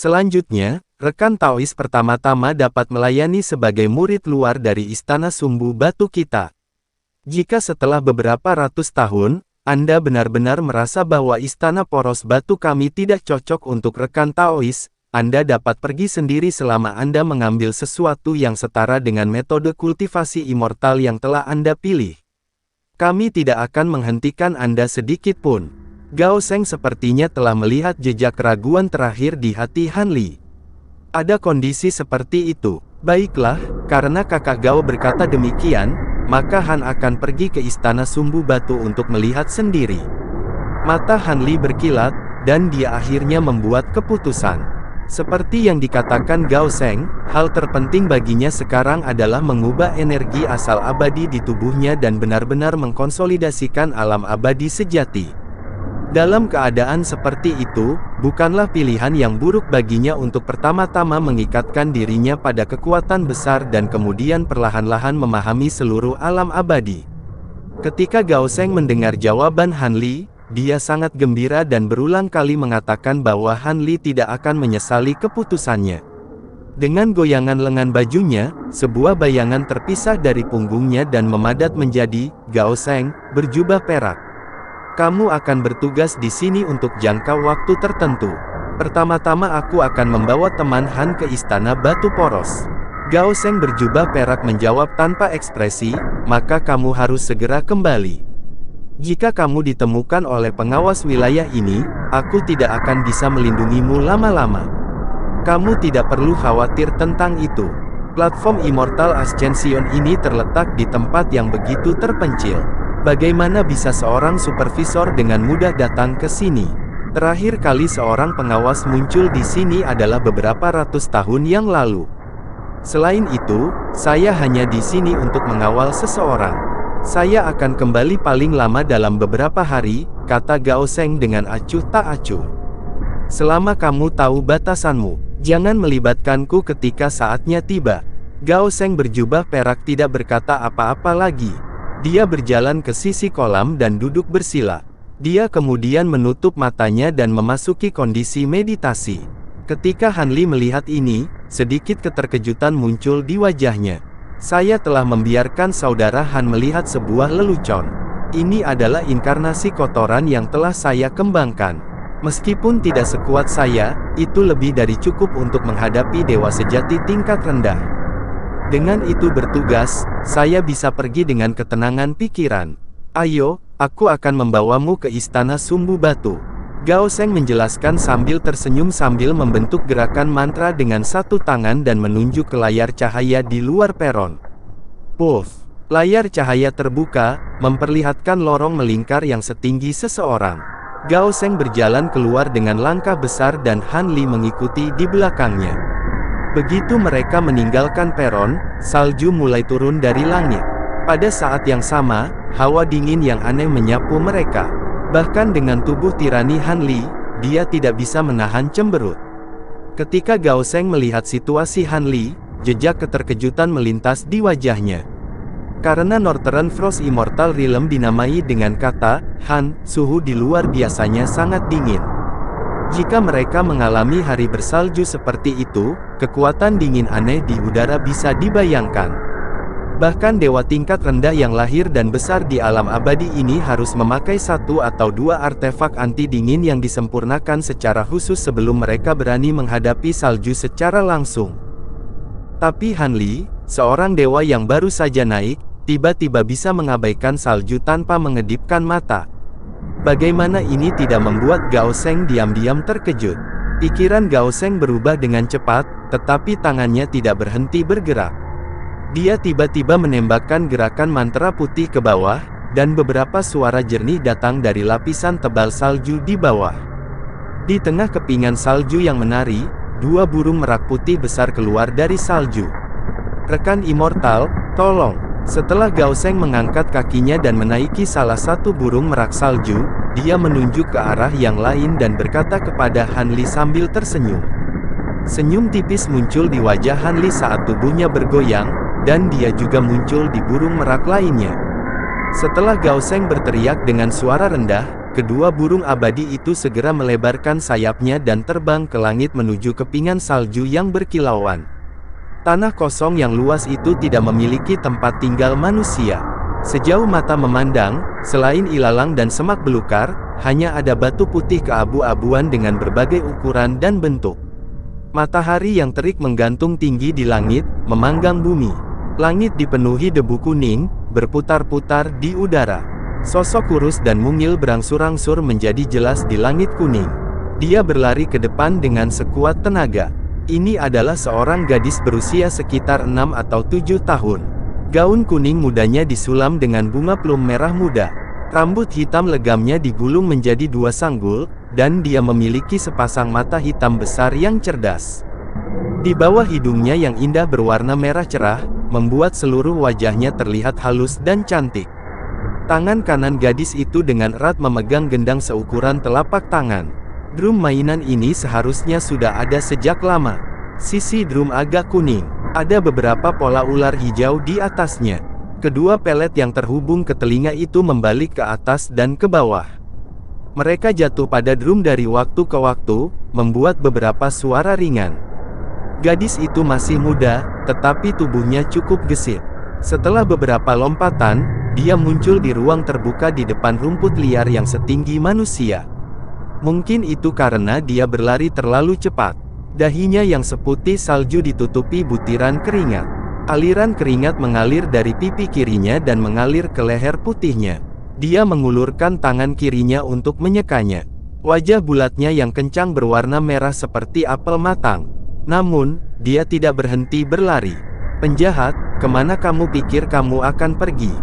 Selanjutnya, rekan Taois pertama-tama dapat melayani sebagai murid luar dari Istana Sumbu Batu kita. Jika setelah beberapa ratus tahun, Anda benar-benar merasa bahwa Istana Poros Batu kami tidak cocok untuk rekan Taois, Anda dapat pergi sendiri selama Anda mengambil sesuatu yang setara dengan metode kultivasi immortal yang telah Anda pilih. Kami tidak akan menghentikan Anda sedikit pun. Gao Sheng sepertinya telah melihat jejak keraguan terakhir di hati Han Li. Ada kondisi seperti itu. Baiklah, karena kakak Gao berkata demikian, maka Han akan pergi ke Istana Sumbu Batu untuk melihat sendiri. Mata Han Li berkilat, dan dia akhirnya membuat keputusan. Seperti yang dikatakan Gao Sheng, hal terpenting baginya sekarang adalah mengubah energi asal abadi di tubuhnya dan benar-benar mengkonsolidasikan alam abadi sejati. Dalam keadaan seperti itu, bukanlah pilihan yang buruk baginya untuk pertama-tama mengikatkan dirinya pada kekuatan besar dan kemudian perlahan-lahan memahami seluruh alam abadi. Ketika Gao Sheng mendengar jawaban Han Li, dia sangat gembira dan berulang kali mengatakan bahwa Han Li tidak akan menyesali keputusannya. Dengan goyangan lengan bajunya, sebuah bayangan terpisah dari punggungnya dan memadat menjadi Gao Sheng, berjubah perak. Kamu akan bertugas di sini untuk jangka waktu tertentu. Pertama-tama aku akan membawa teman Han ke Istana Batu Poros. Gao Sheng berjubah perak menjawab tanpa ekspresi, maka kamu harus segera kembali. Jika kamu ditemukan oleh pengawas wilayah ini, aku tidak akan bisa melindungimu lama-lama. Kamu tidak perlu khawatir tentang itu. Platform Immortal Ascension ini terletak di tempat yang begitu terpencil. Bagaimana bisa seorang supervisor dengan mudah datang ke sini? Terakhir kali seorang pengawas muncul di sini adalah beberapa ratus tahun yang lalu. Selain itu, saya hanya di sini untuk mengawal seseorang. Saya akan kembali paling lama dalam beberapa hari, kata Gao Sheng dengan acuh tak acuh. Selama kamu tahu batasanmu, jangan melibatkanku ketika saatnya tiba. Gao Sheng berjubah perak tidak berkata apa-apa lagi. Dia berjalan ke sisi kolam dan duduk bersila. Dia kemudian menutup matanya dan memasuki kondisi meditasi. Ketika Han Li melihat ini, sedikit keterkejutan muncul di wajahnya. Saya telah membiarkan saudara Han melihat sebuah lelucon. Ini adalah inkarnasi kotoran yang telah saya kembangkan. Meskipun tidak sekuat saya, itu lebih dari cukup untuk menghadapi dewa sejati tingkat rendah. Dengan itu bertugas, saya bisa pergi dengan ketenangan pikiran. Ayo, aku akan membawamu ke Istana Sumbu Batu. Gao Sheng menjelaskan sambil tersenyum sambil membentuk gerakan mantra dengan satu tangan dan menunjuk ke layar cahaya di luar peron. Puff! Layar cahaya terbuka, memperlihatkan lorong melingkar yang setinggi seseorang. Gao Sheng berjalan keluar dengan langkah besar dan Han Li mengikuti di belakangnya. Begitu mereka meninggalkan peron, salju mulai turun dari langit. Pada saat yang sama, hawa dingin yang aneh menyapu mereka. Bahkan dengan tubuh tirani Han Li, dia tidak bisa menahan cemberut. Ketika Gao Sheng melihat situasi Han Li, jejak keterkejutan melintas di wajahnya. Karena Northern Frost Immortal Realm dinamai dengan kata, Han, suhu di luar biasanya sangat dingin. Jika mereka mengalami hari bersalju seperti itu, kekuatan dingin aneh di udara bisa dibayangkan. Bahkan dewa tingkat rendah yang lahir dan besar di alam abadi ini harus memakai satu atau dua artefak anti dingin yang disempurnakan secara khusus sebelum mereka berani menghadapi salju secara langsung. Tapi Han Li, seorang dewa yang baru saja naik, tiba-tiba bisa mengabaikan salju tanpa mengedipkan mata. Bagaimana ini tidak membuat Gao Sheng diam-diam terkejut. Pikiran Gao Sheng berubah dengan cepat, tetapi tangannya tidak berhenti bergerak. Dia tiba-tiba menembakkan gerakan mantra putih ke bawah, dan beberapa suara jernih datang dari lapisan tebal salju di bawah. Di tengah kepingan salju yang menari, dua burung merak putih besar keluar dari salju. Rekan Immortal, tolong! Setelah Gao Sheng mengangkat kakinya dan menaiki salah satu burung merak salju, dia menunjuk ke arah yang lain dan berkata kepada Han Li sambil tersenyum. Senyum tipis muncul di wajah Han Li saat tubuhnya bergoyang, dan dia juga muncul di burung merak lainnya. Setelah Gao Sheng berteriak dengan suara rendah, kedua burung abadi itu segera melebarkan sayapnya dan terbang ke langit menuju kepingan salju yang berkilauan. Tanah kosong yang luas itu tidak memiliki tempat tinggal manusia. Sejauh mata memandang, selain ilalang dan semak belukar, hanya ada batu putih keabu-abuan dengan berbagai ukuran dan bentuk. Matahari yang terik menggantung tinggi di langit, memanggang bumi. Langit dipenuhi debu kuning, berputar-putar di udara. Sosok kurus dan mungil berangsur-angsur menjadi jelas di langit kuning. Dia berlari ke depan dengan sekuat tenaga. Ini adalah seorang gadis berusia sekitar 6 atau 7 tahun. Gaun kuning mudanya disulam dengan bunga plum merah muda. Rambut hitam legamnya digulung menjadi 2 sanggul, dan dia memiliki sepasang mata hitam besar yang cerdas. Di bawah hidungnya yang indah berwarna merah cerah, membuat seluruh wajahnya terlihat halus dan cantik. Tangan kanan gadis itu dengan erat memegang gendang seukuran telapak tangan. Drum mainan ini seharusnya sudah ada sejak lama. Sisi drum agak kuning. Ada beberapa pola ular hijau di atasnya. Kedua pelet yang terhubung ke telinga itu membalik ke atas dan ke bawah. Mereka jatuh pada drum dari waktu ke waktu, membuat beberapa suara ringan. Gadis itu masih muda, tetapi tubuhnya cukup gesit. Setelah beberapa lompatan, dia muncul di ruang terbuka di depan rumput liar yang setinggi manusia. Mungkin itu karena dia berlari terlalu cepat. Dahinya yang seputih salju ditutupi butiran keringat. Aliran keringat mengalir dari pipi kirinya dan mengalir ke leher putihnya. Dia mengulurkan tangan kirinya untuk menyekanya. Wajah bulatnya yang kencang berwarna merah seperti apel matang. Namun, dia tidak berhenti berlari. "Penjahat, kemana kamu pikir kamu akan pergi?"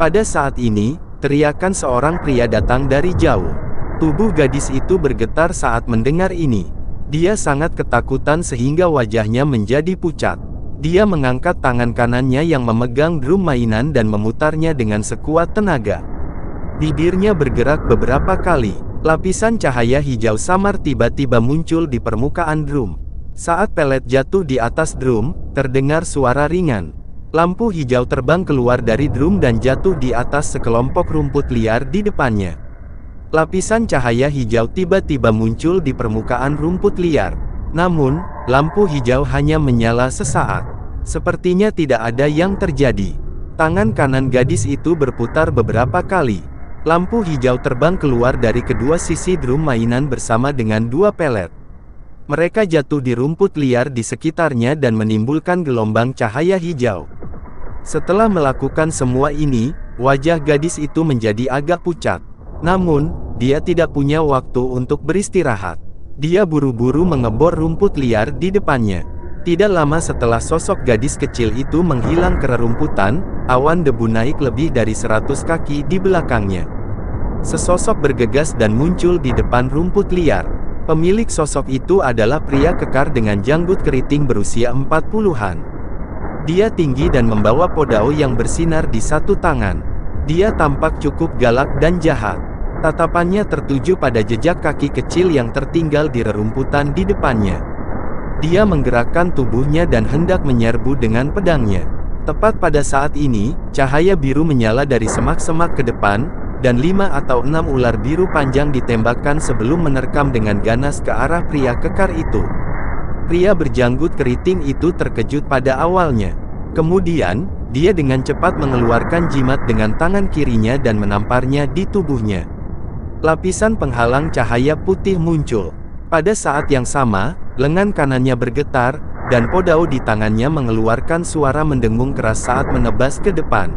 Pada saat ini, teriakan seorang pria datang dari jauh. Tubuh gadis itu bergetar saat mendengar ini. Dia sangat ketakutan sehingga wajahnya menjadi pucat. Dia mengangkat tangan kanannya yang memegang drum mainan dan memutarnya dengan sekuat tenaga. Bibirnya bergerak beberapa kali. Lapisan cahaya hijau samar tiba-tiba muncul di permukaan drum. Saat pelet jatuh di atas drum, terdengar suara ringan. Lampu hijau terbang keluar dari drum dan jatuh di atas sekelompok rumput liar di depannya. Lapisan cahaya hijau tiba-tiba muncul di permukaan rumput liar. Namun, lampu hijau hanya menyala sesaat. Sepertinya tidak ada yang terjadi. Tangan kanan gadis itu berputar beberapa kali. Lampu hijau terbang keluar dari kedua sisi drum mainan bersama dengan 2 pelet. Mereka jatuh di rumput liar di sekitarnya dan menimbulkan gelombang cahaya hijau. Setelah melakukan semua ini, wajah gadis itu menjadi agak pucat. Namun, dia tidak punya waktu untuk beristirahat. Dia buru-buru mengebor rumput liar di depannya. Tidak lama setelah sosok gadis kecil itu menghilang ke rerumputan, awan debu naik lebih dari 100 kaki di belakangnya. Sesosok bergegas dan muncul di depan rumput liar. Pemilik sosok itu adalah pria kekar dengan janggut keriting berusia 40-an. Dia tinggi dan membawa podao yang bersinar di satu tangan. Dia tampak cukup galak dan jahat. Tatapannya tertuju pada jejak kaki kecil yang tertinggal di rerumputan di depannya. Dia menggerakkan tubuhnya dan hendak menyerbu dengan pedangnya. Tepat pada saat ini, cahaya biru menyala dari semak-semak ke depan, dan 5 atau 6 ular biru panjang ditembakkan sebelum menerkam dengan ganas ke arah pria kekar itu. Pria berjanggut keriting itu terkejut pada awalnya. Kemudian, dia dengan cepat mengeluarkan jimat dengan tangan kirinya dan menamparnya di tubuhnya. Lapisan penghalang cahaya putih muncul. Pada saat yang sama, lengan kanannya bergetar, dan podao di tangannya mengeluarkan suara mendengung keras saat menebas ke depan.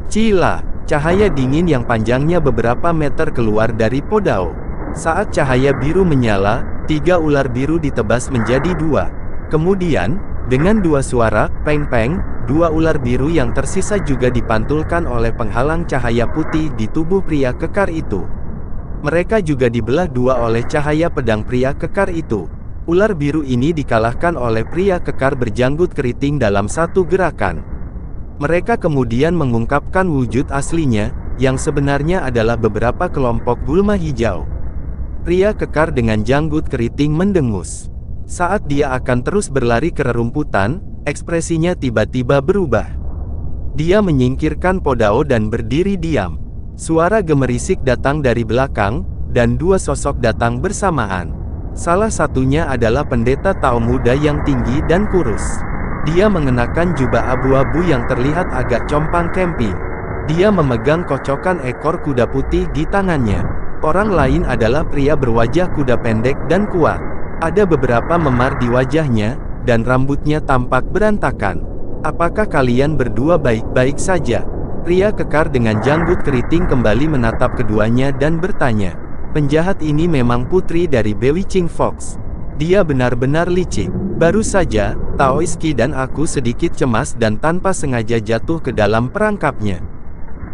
Cila! Cahaya dingin yang panjangnya beberapa meter keluar dari podao. Saat cahaya biru menyala, 3 ular biru ditebas menjadi 2. Kemudian, dengan 2 suara, peng-peng, 2 ular biru yang tersisa juga dipantulkan oleh penghalang cahaya putih di tubuh pria kekar itu. Mereka juga dibelah 2 oleh cahaya pedang pria kekar itu. Ular biru ini dikalahkan oleh pria kekar berjanggut keriting dalam satu gerakan. Mereka kemudian mengungkapkan wujud aslinya, yang sebenarnya adalah beberapa kelompok gulma hijau. Pria kekar dengan janggut keriting mendengus. Saat dia akan terus berlari ke rerumputan, ekspresinya tiba-tiba berubah. Dia menyingkirkan podao dan berdiri diam. Suara gemerisik datang dari belakang, dan dua sosok datang bersamaan. Salah satunya adalah pendeta Tao muda yang tinggi dan kurus. Dia mengenakan jubah abu-abu yang terlihat agak compang camping. Dia memegang kocokan ekor kuda putih di tangannya. Orang lain adalah pria berwajah kuda pendek dan kuat. Ada beberapa memar di wajahnya, dan rambutnya tampak berantakan. Apakah kalian berdua baik-baik saja? Pria kekar dengan janggut keriting kembali menatap keduanya dan bertanya. Penjahat ini memang putri dari Bewitching Fox. Dia benar-benar licik. Baru saja, Taoiski dan aku sedikit cemas dan tanpa sengaja jatuh ke dalam perangkapnya.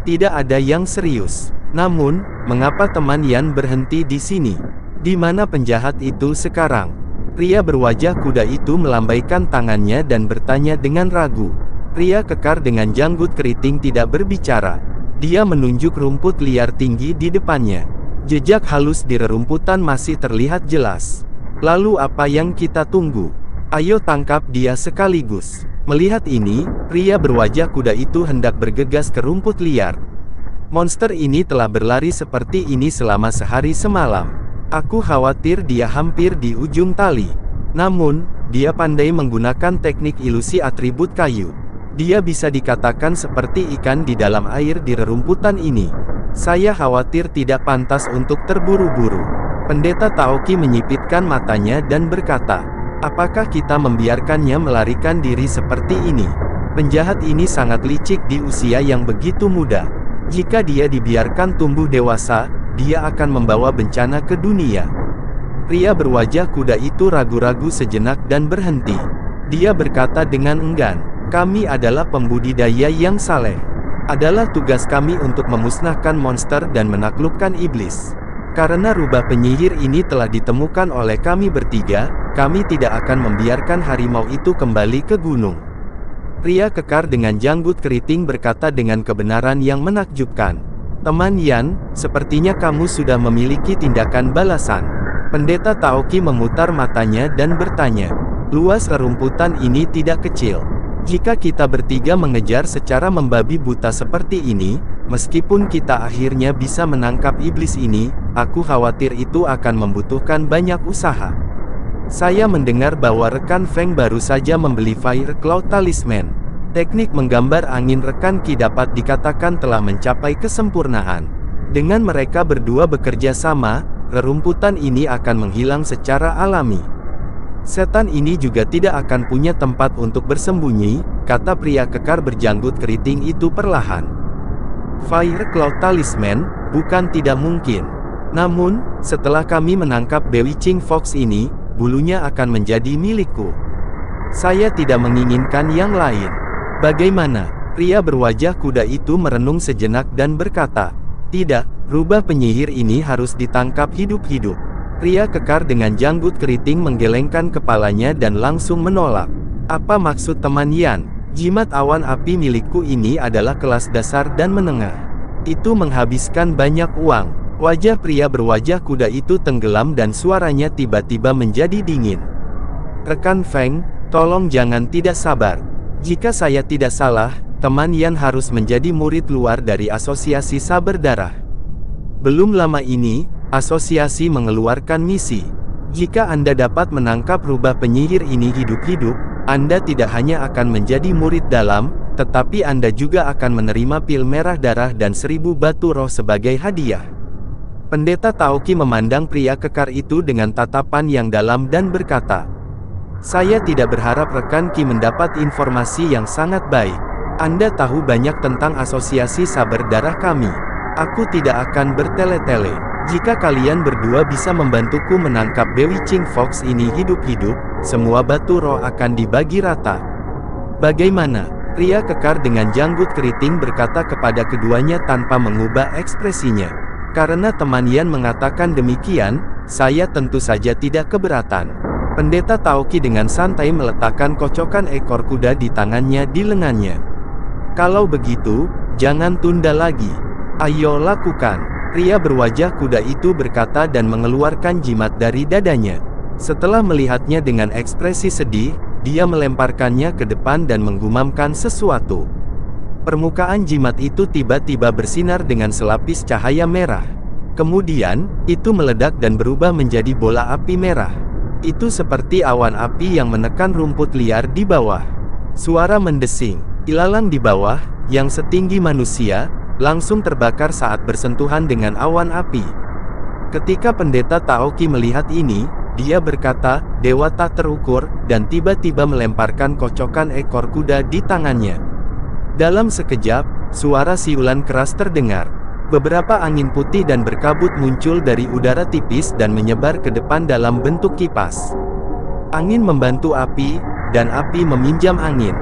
Tidak ada yang serius. Namun, mengapa teman Yan berhenti di sini? Di mana penjahat itu sekarang? Pria berwajah kuda itu melambaikan tangannya dan bertanya dengan ragu. Pria kekar dengan janggut keriting tidak berbicara. Dia menunjuk rumput liar tinggi di depannya. Jejak halus di rerumputan masih terlihat jelas. Lalu apa yang kita tunggu? Ayo tangkap dia sekaligus. Melihat ini, pria berwajah kuda itu hendak bergegas ke rumput liar. Monster ini telah berlari seperti ini selama sehari semalam. Aku khawatir dia hampir di ujung tali. Namun, dia pandai menggunakan teknik ilusi atribut kayu. Dia bisa dikatakan seperti ikan di dalam air di rerumputan ini. Saya khawatir tidak pantas untuk terburu-buru. Pendeta Taoki menyipitkan matanya dan berkata, apakah kita membiarkannya melarikan diri seperti ini? Penjahat ini sangat licik di usia yang begitu muda. Jika dia dibiarkan tumbuh dewasa, dia akan membawa bencana ke dunia. Pria berwajah kuda itu ragu-ragu sejenak dan berhenti. Dia berkata dengan enggan, kami adalah pembudidaya yang saleh. Adalah tugas kami untuk memusnahkan monster dan menaklukkan iblis. Karena rubah penyihir ini telah ditemukan oleh kami bertiga, kami tidak akan membiarkan harimau itu kembali ke gunung. Pria kekar dengan janggut keriting berkata dengan kebenaran yang menakjubkan. Teman Yan, sepertinya kamu sudah memiliki tindakan balasan. Pendeta Taoki memutar matanya dan bertanya, luas rerumputan ini tidak kecil. Jika kita bertiga mengejar secara membabi buta seperti ini, meskipun kita akhirnya bisa menangkap iblis ini, aku khawatir itu akan membutuhkan banyak usaha. Saya mendengar bahwa rekan Feng baru saja membeli Fire Cloud Talisman. Teknik menggambar angin rekan Qi dapat dikatakan telah mencapai kesempurnaan. Dengan mereka berdua bekerja sama, rerumputan ini akan menghilang secara alami. Setan ini juga tidak akan punya tempat untuk bersembunyi, kata pria kekar berjanggut keriting itu perlahan. Fire Cloud Talisman, bukan tidak mungkin. Namun, setelah kami menangkap Bewitching Fox ini, bulunya akan menjadi milikku. Saya tidak menginginkan yang lain. Bagaimana? Pria berwajah kuda itu merenung sejenak dan berkata, tidak, rubah penyihir ini harus ditangkap hidup-hidup. Pria kekar dengan janggut keriting menggelengkan kepalanya dan langsung menolak. Apa maksud teman Yan? Jimat awan api milikku ini adalah kelas dasar dan menengah. Itu menghabiskan banyak uang. Wajah pria berwajah kuda itu tenggelam dan suaranya tiba-tiba menjadi dingin. Rekan Feng, tolong jangan tidak sabar. Jika saya tidak salah, teman Yan harus menjadi murid luar dari Asosiasi Saber Darah. Belum lama ini, asosiasi mengeluarkan misi. Jika Anda dapat menangkap rubah penyihir ini hidup-hidup, Anda tidak hanya akan menjadi murid dalam, tetapi Anda juga akan menerima pil merah darah dan 1000 batu roh sebagai hadiah. Pendeta Taoki memandang pria kekar itu dengan tatapan yang dalam dan berkata, saya tidak berharap rekan Qi mendapat informasi yang sangat baik. Anda tahu banyak tentang asosiasi saber darah kami. Aku tidak akan bertele-tele. Jika kalian berdua bisa membantuku menangkap Bewitching Fox ini hidup-hidup, semua batu roh akan dibagi rata. Bagaimana? Pria kekar dengan janggut keriting berkata kepada keduanya tanpa mengubah ekspresinya. Karena teman Yan mengatakan demikian, saya tentu saja tidak keberatan. Pendeta Taoki dengan santai meletakkan kocokan ekor kuda di tangannya di lengannya. Kalau begitu, jangan tunda lagi. Ayo lakukan. Pria berwajah kuda itu berkata dan mengeluarkan jimat dari dadanya. Setelah melihatnya dengan ekspresi sedih, dia melemparkannya ke depan dan menggumamkan sesuatu. Permukaan jimat itu tiba-tiba bersinar dengan selapis cahaya merah. Kemudian, itu meledak dan berubah menjadi bola api merah. Itu seperti awan api yang menekan rumput liar di bawah. Suara mendesing. Ilalang di bawah, yang setinggi manusia, langsung terbakar saat bersentuhan dengan awan api. Ketika pendeta Taoki melihat ini, dia berkata, "Dewa tak terukur," dan tiba-tiba melemparkan kocokan ekor kuda di tangannya. Dalam sekejap, suara siulan keras terdengar. Beberapa angin putih dan berkabut muncul dari udara tipis dan menyebar ke depan dalam bentuk kipas. Angin membantu api, dan api meminjam angin.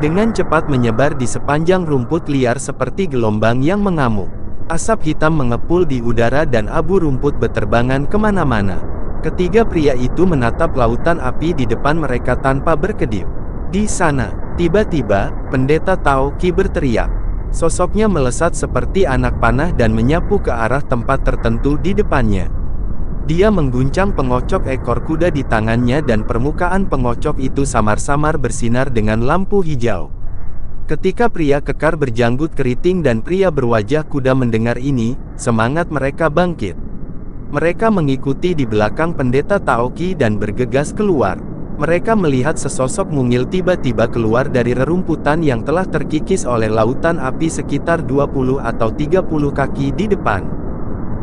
Dengan cepat menyebar di sepanjang rumput liar seperti gelombang yang mengamuk. Asap hitam mengepul di udara dan abu rumput beterbangan kemana-mana. Ketiga pria itu menatap lautan api di depan mereka tanpa berkedip. Di sana, tiba-tiba, pendeta Taoki berteriak. Sosoknya melesat seperti anak panah dan menyapu ke arah tempat tertentu di depannya. Dia mengguncang pengocok ekor kuda di tangannya dan permukaan pengocok itu samar-samar bersinar dengan lampu hijau. Ketika pria kekar berjanggut keriting dan pria berwajah kuda mendengar ini, semangat mereka bangkit. Mereka mengikuti di belakang pendeta Taoki dan bergegas keluar. Mereka melihat sesosok mungil tiba-tiba keluar dari rerumputan yang telah terkikis oleh lautan api sekitar 20 atau 30 kaki di depan.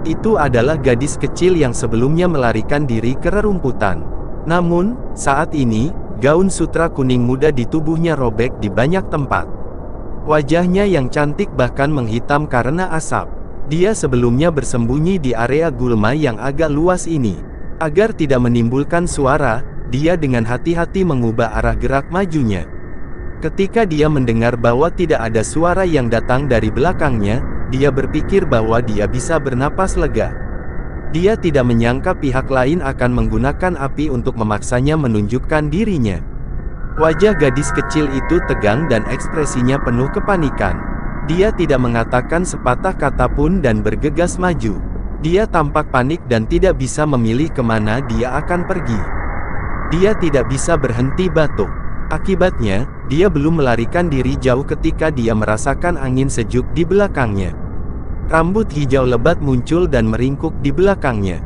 Itu adalah gadis kecil yang sebelumnya melarikan diri ke rerumputan. Namun, saat ini, gaun sutra kuning muda di tubuhnya robek di banyak tempat. Wajahnya yang cantik bahkan menghitam karena asap. Dia sebelumnya bersembunyi di area gulma yang agak luas ini. Agar tidak menimbulkan suara, dia dengan hati-hati mengubah arah gerak majunya. Ketika dia mendengar bahwa tidak ada suara yang datang dari belakangnya, dia berpikir bahwa dia bisa bernapas lega. Dia tidak menyangka pihak lain akan menggunakan api untuk memaksanya menunjukkan dirinya. Wajah gadis kecil itu tegang dan ekspresinya penuh kepanikan. Dia tidak mengatakan sepatah kata pun dan bergegas maju. Dia tampak panik dan tidak bisa memilih kemana dia akan pergi. Dia tidak bisa berhenti batuk. Akibatnya, dia belum melarikan diri jauh ketika dia merasakan angin sejuk di belakangnya. Rambut hijau lebat muncul dan meringkuk di belakangnya.